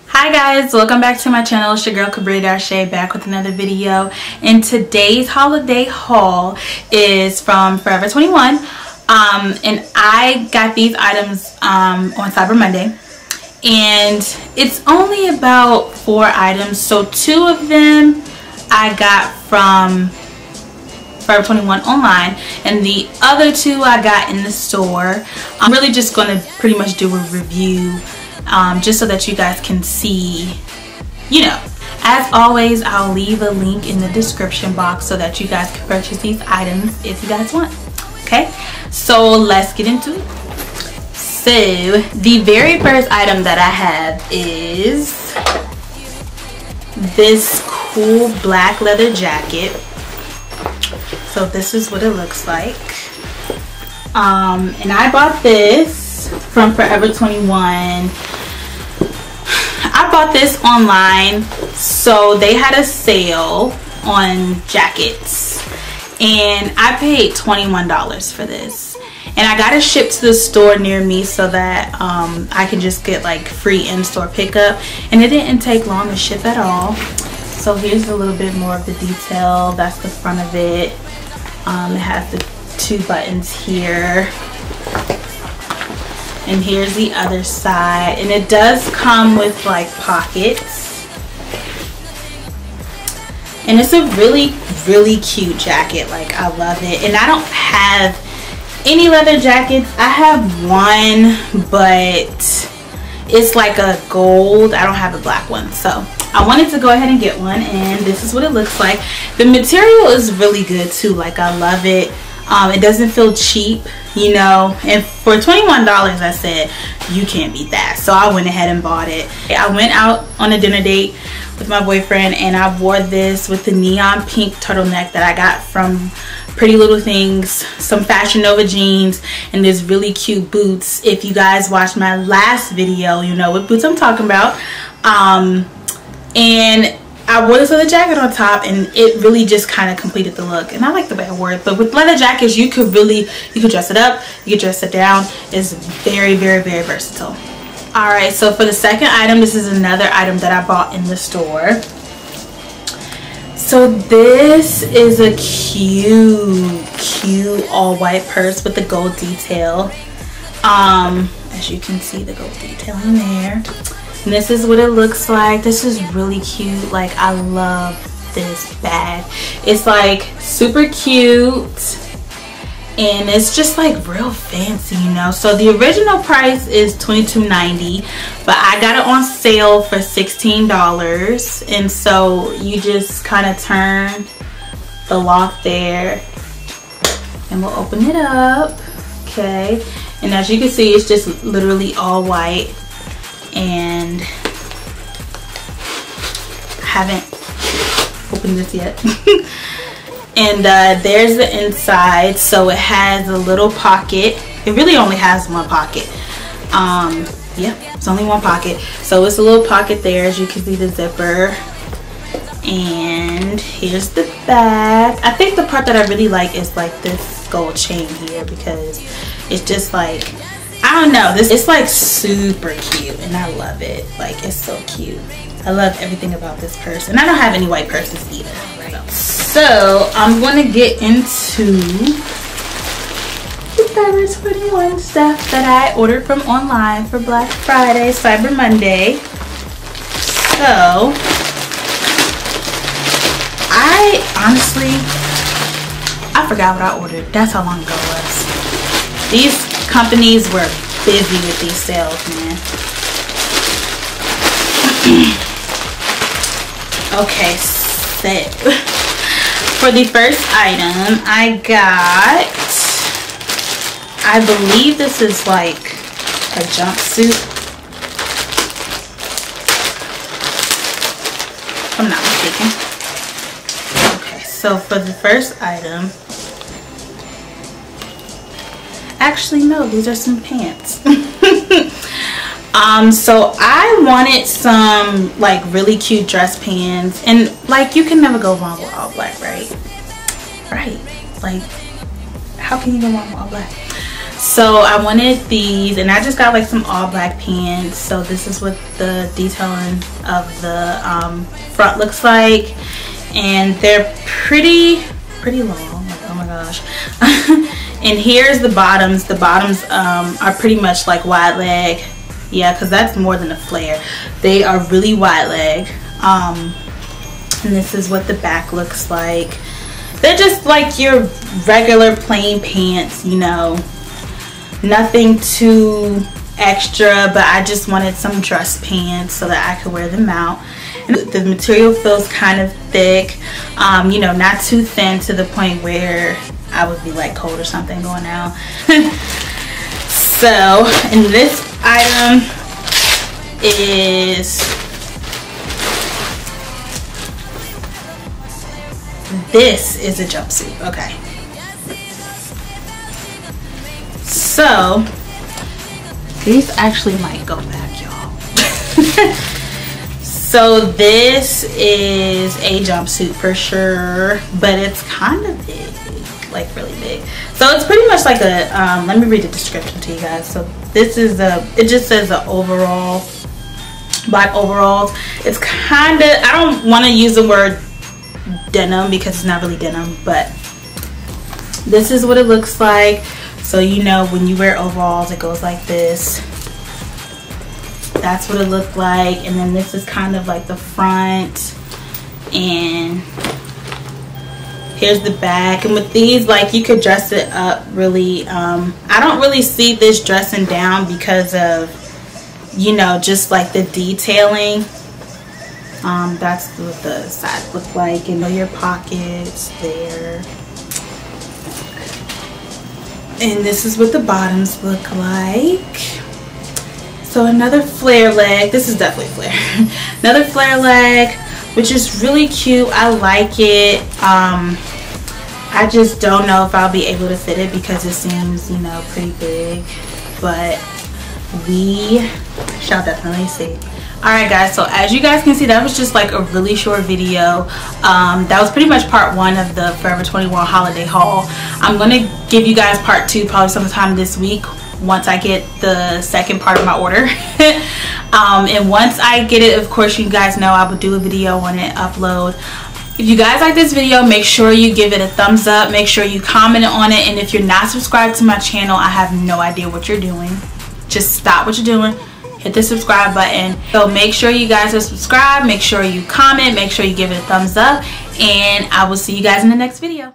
Hi guys, welcome back to my channel. It's your girl Kabria Darshay, back with another video. And today's holiday haul is from Forever 21. And I got these items on Cyber Monday, and it's only about 4 items. So 2 of them I got from Forever 21 online, and the other 2 I got in the store. I'm really just going to pretty much do a review just so that you guys can see, you know. As always, I'll leave a link in the description box so that you guys can purchase these items if you guys want. Okay, so let's get into it. So the very first item that I have is this cool black leather jacket. So this is what it looks like. And I bought this from Forever 21. I bought this online, so they had a sale on jackets, and I paid $21 for this, and I got it shipped to the store near me so that I could just get like free in-store pickup, and it didn't take long to ship at all. So here's a little bit more of the detail. That's the front of it. It has the 2 buttons here, and here's the other side, and it does come with like pockets, and it's a really cute jacket. Like, I love it. And I don't have any leather jackets. I have one, but it's like a gold. I don't have a black one, so I wanted to go ahead and get one, and this is what it looks like. The material is really good too. Like, I love it. It doesn't feel cheap, you know, and for $21 I said you can't beat that, so I went ahead and bought it. I went out on a dinner date with my boyfriend, and I wore this with the neon pink turtleneck that I got from Pretty Little Things, some Fashion Nova jeans, and this really cute boots. If you guys watched my last video, you know what boots I'm talking about. And I wore this with a jacket on top, and it really just kind of completed the look. And I like the way I wore it. But with leather jackets, you could dress it up, you could dress it down. It's very versatile. Alright, so for the second item, this is another item that I bought in the store. So this is a cute all-white purse with the gold detail. As you can see, the gold detailing there. And this is what it looks like. This is really cute. Like, I love this bag. It's like super cute, and it's just like real fancy, you know. So the original price is $22.90, but I got it on sale for $16. And so you just kind of turn the lock there, and we'll open it up. Okay, and as you can see, it's just literally all white. And I haven't opened this yet. And there's the inside. So it has a little pocket. It really only has one pocket. Yeah, it's only one pocket. So it's a little pocket there, as you can see the zipper. And here's the back. I think the part that I really like is like this gold chain here, because it's just like, I don't know, it's like super cute, and I love it. Like, it's so cute. I love everything about this purse, and I don't have any white purses either. So I'm going to get into the Forever 21 stuff that I ordered from online for Black Friday, Cyber Monday. So I honestly forgot what I ordered. That's how long ago it was. These companies were busy with these sales, man. Okay, so for the first item, I got, I believe this is like a jumpsuit, if I'm not mistaken. Okay, so for the first item, actually no, these are some pants. So I wanted some like really cute dress pants, and like you can never go wrong with all black, right? Like How can you go wrong with all black? So I wanted these, and I just got like some all black pants. So this is what the detailing of the front looks like, and they're pretty long. Like, oh my gosh. And here's the bottoms. The bottoms are pretty much like wide leg. Yeah, because that's more than a flare. They are really wide leg. And this is what the back looks like. They're just like your regular plain pants, you know. Nothing too extra, but I just wanted some dress pants so that I could wear them out. And the material feels kind of thick, you know, not too thin to the point where I would be like cold or something going out. So, and this item is a jumpsuit. Okay. So, these actually might go back, y'all. So this is a jumpsuit for sure, but it's kind of big, like really big. So it's pretty much like a, let me read the description to you guys. So this is it just says the overall, black overalls. It's kind of, I don't want to use the word denim because it's not really denim, but this is what it looks like. So you know when you wear overalls it goes like this. That's what it looked like. And then this is kind of like the front, and here's the back. And with these, like, you could dress it up really. I don't really see this dressing down because of, you know, just like the detailing. That's what the sides look like. You know, your pockets there. And this is what the bottoms look like. So another flare leg. This is definitely flare. Another flare leg, which is really cute. I like it. I just don't know if I'll be able to fit it because it seems, you know, pretty big. But we shall definitely see. Alright guys, so as you guys can see, that was just like a really short video. That was pretty much part 1 of the Forever 21 holiday haul. I'm going to give you guys part 2 probably sometime this week once I get the second part of my order. And once I get it, of course, you guys know I will do a video on it, upload. If you guys like this video, make sure you give it a thumbs up. Make sure you comment on it. And if you're not subscribed to my channel, I have no idea what you're doing. Just stop what you're doing. Hit the subscribe button. So make sure you guys are subscribed. Make sure you comment. Make sure you give it a thumbs up. And I will see you guys in the next video.